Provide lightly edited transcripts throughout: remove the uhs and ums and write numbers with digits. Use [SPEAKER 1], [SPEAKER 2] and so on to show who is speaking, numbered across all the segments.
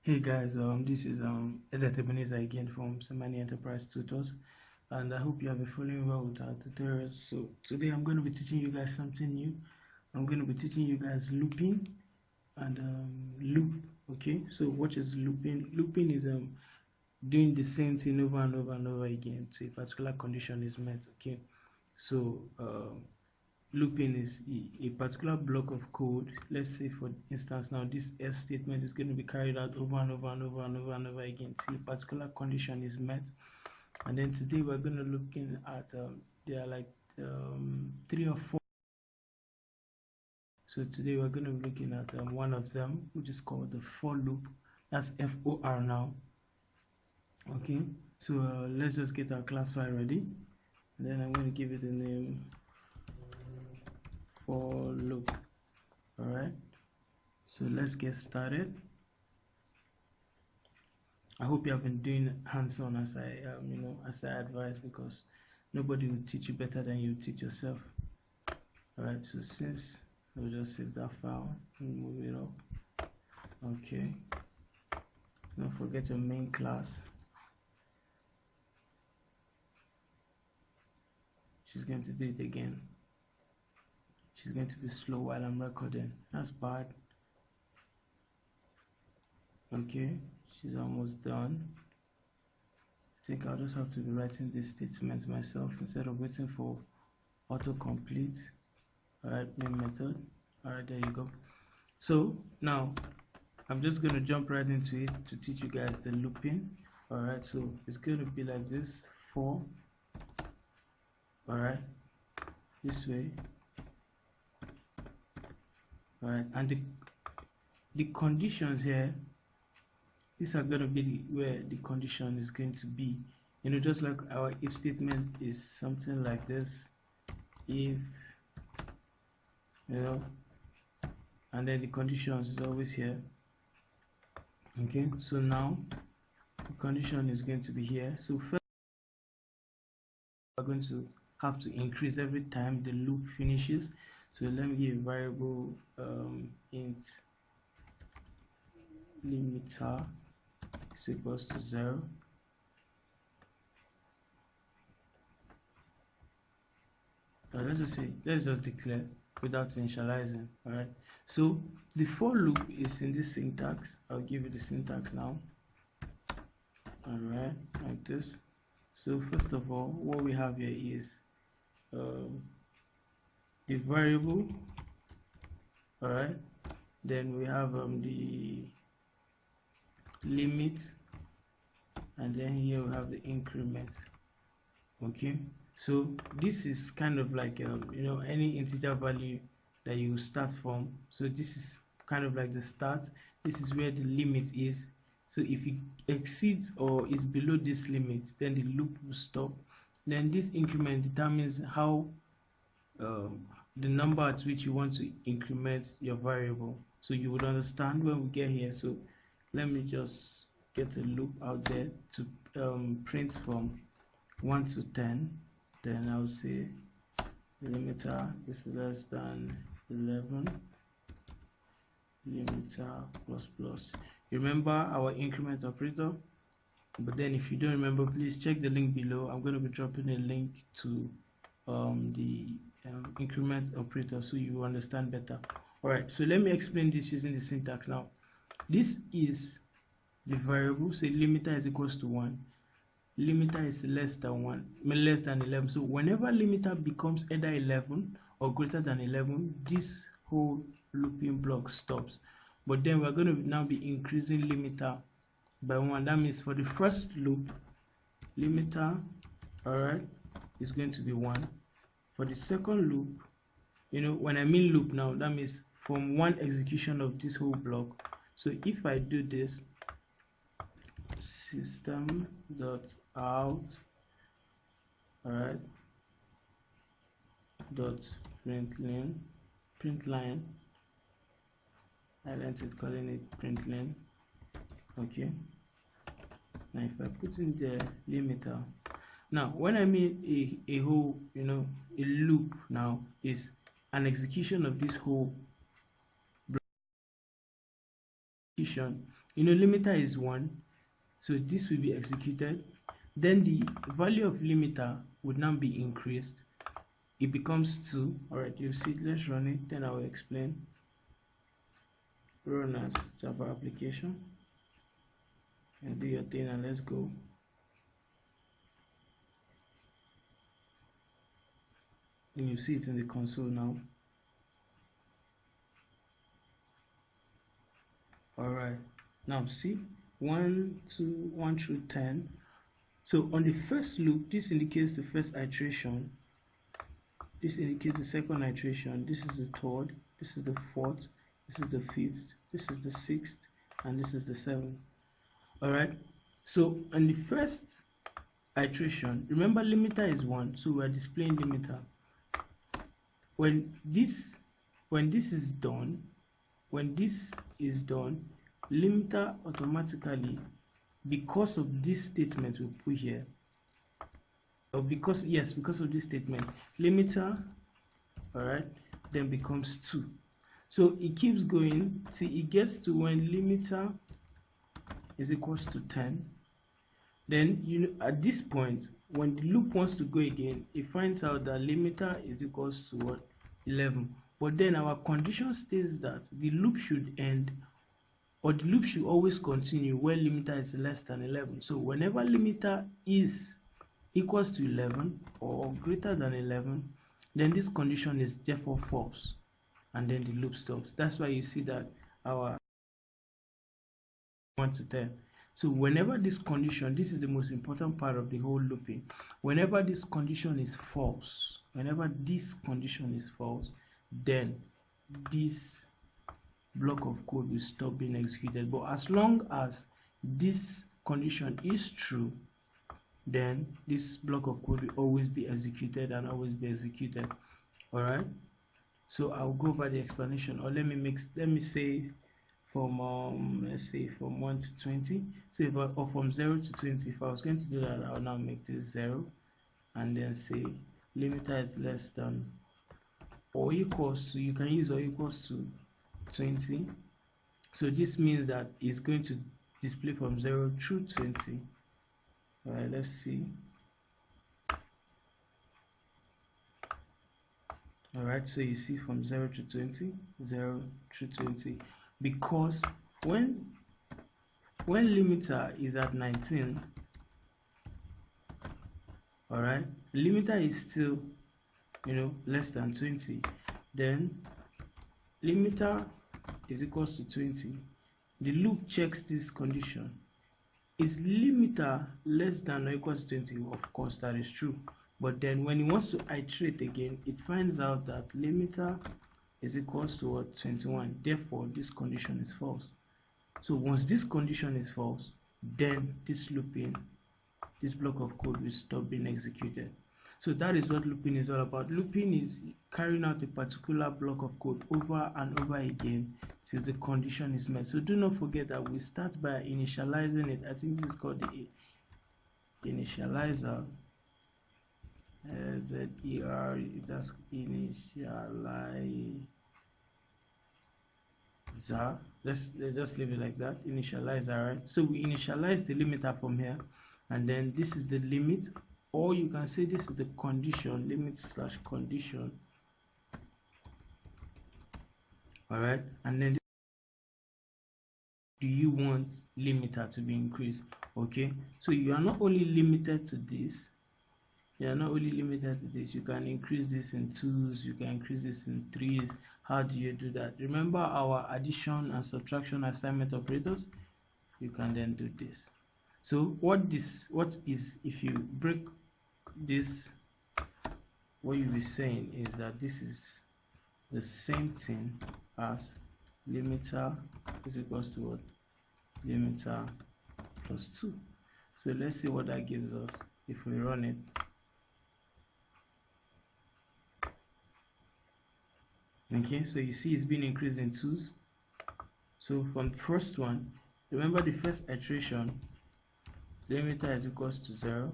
[SPEAKER 1] Hey guys, this is Ebeneza again from Semani Enterprise Tutors, and I hope you have been following well with our tutorials. So today I'm going to be teaching you guys something new. I'm going to be teaching you guys looping and loop. Okay, so what is looping? Looping is doing the same thing over and over and over again till a particular condition is met. Okay, so looping is a particular block of code. Let's say for instance now this else statement is going to be carried out over and over and over and over and over again till a particular condition is met. And then today we're going to looking at there are like 3 or 4. So today we're going to be looking at one of them, which is called the for loop. That's FOR now. Okay, so let's just get our class file ready, and then I'm going to give it the name for loop. All right, so let's get started. I hope you have been doing hands-on as I advise, because nobody will teach you better than you teach yourself. All right, so since we'll just save that file and move it up. Okay, don't forget your main class. She's going to do it again. She's going to be slow while I'm recording. That's bad. Okay, she's almost done. I think I'll just have to be writing this statement myself instead of waiting for autocomplete. Alright, main method. Alright, there you go. So now I'm just going to jump right into it to teach you guys the looping. Alright, so it's going to be like this: for, alright, this way. Alright, and the conditions here, these are going to be where the condition is going to be. Just like our if statement is something like this: if, and then the conditions is always here. Okay, so now the condition is going to be here. So first we're going to have to increase every time the loop finishes. So let me give a variable int limiter is equals to 0. Let's just declare without initializing. All right, so the for loop is in this syntax. I'll give you the syntax now. All right, like this. So first of all, what we have here is the variable. All right, then we have the limit, and then here we have the increment. Okay, so this is kind of like any integer value that you start from. So this is kind of like the start. This is where the limit is. So if it exceeds or is below this limit, then the loop will stop. Then this increment determines how the number at which you want to increment your variable. So you would understand when we get here. So let me just get a loop out there to print from 1 to 10. Then I'll say the limiter is less than 11, limiter plus plus. Remember our increment operator, but then if you don't remember, please check the link below. I'm going to be dropping a link to the increment operator so you understand better. Alright, so let me explain this using the syntax now. This is the variable, so limiter is equals to 1. Limiter is less than 11. So whenever limiter becomes either 11 or greater than 11, this whole looping block stops. But then we're going to now be increasing limiter by 1. That means for the first loop, limiter, alright, is going to be 1. For the second loop, when I mean loop now, that means from one execution of this whole block. So if I do this, system.out, alright, dot println, I learned it calling it println. Okay, now if I put in the limiter, now when I mean a whole, a loop now is an execution of this whole block. you know, limiter is 1, so this will be executed. Then the value of limiter would now be increased. It becomes 2. Alright, you see it. Let's run it, then I will explain. Run as Java application and do your thing, and let's go. And you see it in the console now. Alright, now see 1 through 10. So on the first loop, this indicates the first iteration, this indicates the second iteration, this is the third, this is the fourth, this is the fifth, this is the sixth, and this is the seventh. Alright, so on the first iteration, remember limiter is 1, so we are displaying limiter. When this is done, limiter automatically, because of this statement we put here, or because of this statement, limiter, all right, then becomes 2. So it keeps going till it gets to when limiter is equals to 10. Then, you know, at this point, when the loop wants to go again, it finds out that limiter is equals to what? 11. But then our condition states that the loop should end, or the loop should always continue where limiter is less than 11. So whenever limiter is equals to 11 or greater than 11, then this condition is therefore false, and then the loop stops. That's why you see that our 1 to 10. So whenever this condition, this is the most important part of the whole looping, whenever this condition is false, then this block of code will stop being executed. But as long as this condition is true, then this block of code will always be executed and always be executed. All right, so I'll go over the explanation, or let me say from let's say from 1 to 20, so if or from 0 to 20. If I was going to do that, I'll now make this 0 and then say limiter is less than or equals to, you can use or equals to 20. So this means that it's going to display from 0 through 20. All right, let's see. All right, so you see from 0 to 20, 0 through 20, because when limiter is at 19, all right, limiter is still, you know, less than 20, then limiter is equals to 20. The loop checks this condition. Is limiter less than or equals to 20? Of course, that is true. But then when it wants to iterate again, it finds out that limiter is equals to what? 21. Therefore, this condition is false. So once this condition is false, then this looping, this block of code will stop being executed. So that is what looping is all about. Looping is carrying out a particular block of code over and over again till the condition is met. So do not forget that we start by initializing it. I think this is called the initializer. Z-E-R, that's initializer. Let's just leave it like that, initializer, right? So we initialize the limiter from here, and then this is the limit, or you can say this is the condition, limit slash condition. All right, and then do you want limiter to be increased? Okay, so you are not only limited to this, you can increase this in 2s, you can increase this in 3s. How do you do that? Remember our addition and subtraction assignment operators? You can then do this. So what is if you break this, what you'll be saying is that this is the same thing as limiter is equals to what? Limiter plus 2. So let's see what that gives us if we run it. Okay, so you see it's been increased in 2s. So from the first one, remember the first iteration, limiter is equals to 0.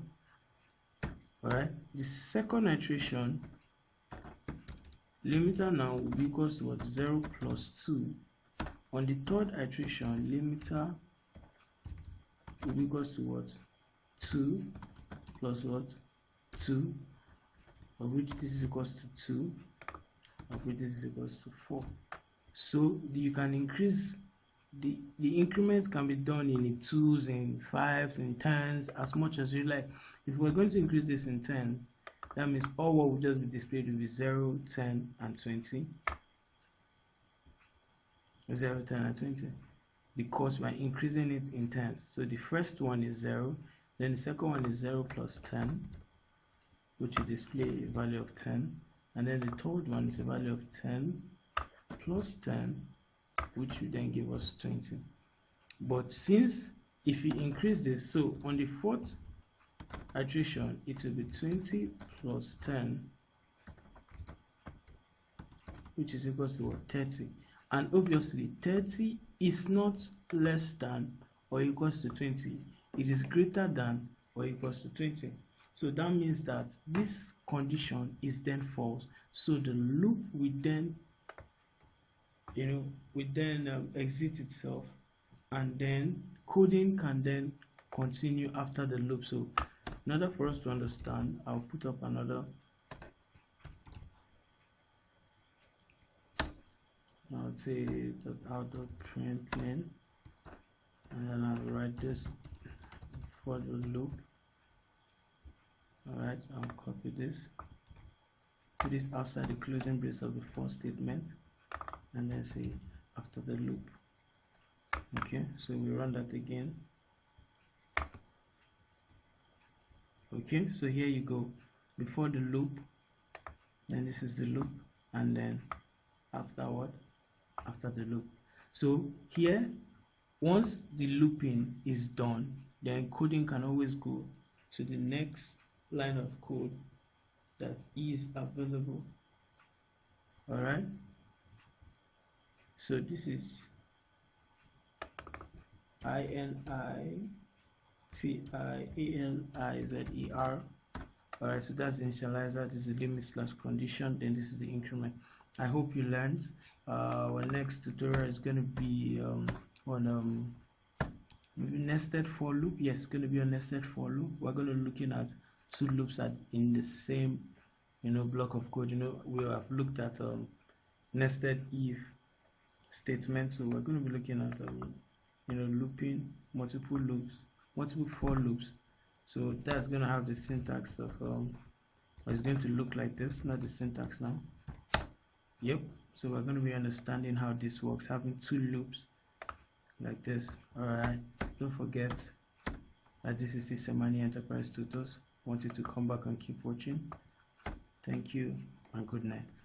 [SPEAKER 1] Alright, the second iteration, limiter now will be equals to what? 0 plus 2. On the third iteration, limiter will be equals to what? 2 plus what? 2, of which this is equals to 2, of which this is equals to 4. So you can increase the increment can be done in 2s, in 5s, in 10s, as much as you like. If we're going to increase this in 10, that means all what will just be displayed will be 0, 10, and 20. 0, 10, and 20, because we're increasing it in tens. So the first one is 0, then the second one is 0 plus 10, which will display a value of 10, and then the third one is a value of 10 plus 10, which will then give us 20. But since if we increase this, so on the fourth iteration it will be 20 plus 10, which is equal to what? 30. And obviously 30 is not less than or equals to 20, it is greater than or equals to 20. So that means that this condition is then false, so the loop will then exit itself, and then coding can then continue after the loop. So in order for us to understand, I'll put up another, I would say .out.println, and then I'll write this for the loop. Alright, I'll copy this, put this outside the closing brace of the for statement, and then say after the loop. Okay, so we run that again. Okay, so here you go, before the loop, then this is the loop, and then afterward, after the loop. So here, once the looping is done, then coding can always go to the next line of code that is available. All right, so this is INITIALIZER. All right, so that's the initializer, this is the limit slash condition, then this is the increment. I hope you learned. Our next tutorial is going to be on maybe nested for loop. Yes, it's going to be a nested for loop. We're going to be looking at two loops in the same block of code. We have looked at nested if statement, so we're going to be looking at looping multiple loops, multiple for loops. So that's going to have the syntax of it's going to look like this, not the syntax now. Yep, so we're going to be understanding how this works, having two loops like this. Alright, don't forget that this is the Semani Enterprise Tutors. I want you to come back and keep watching. Thank you and good night.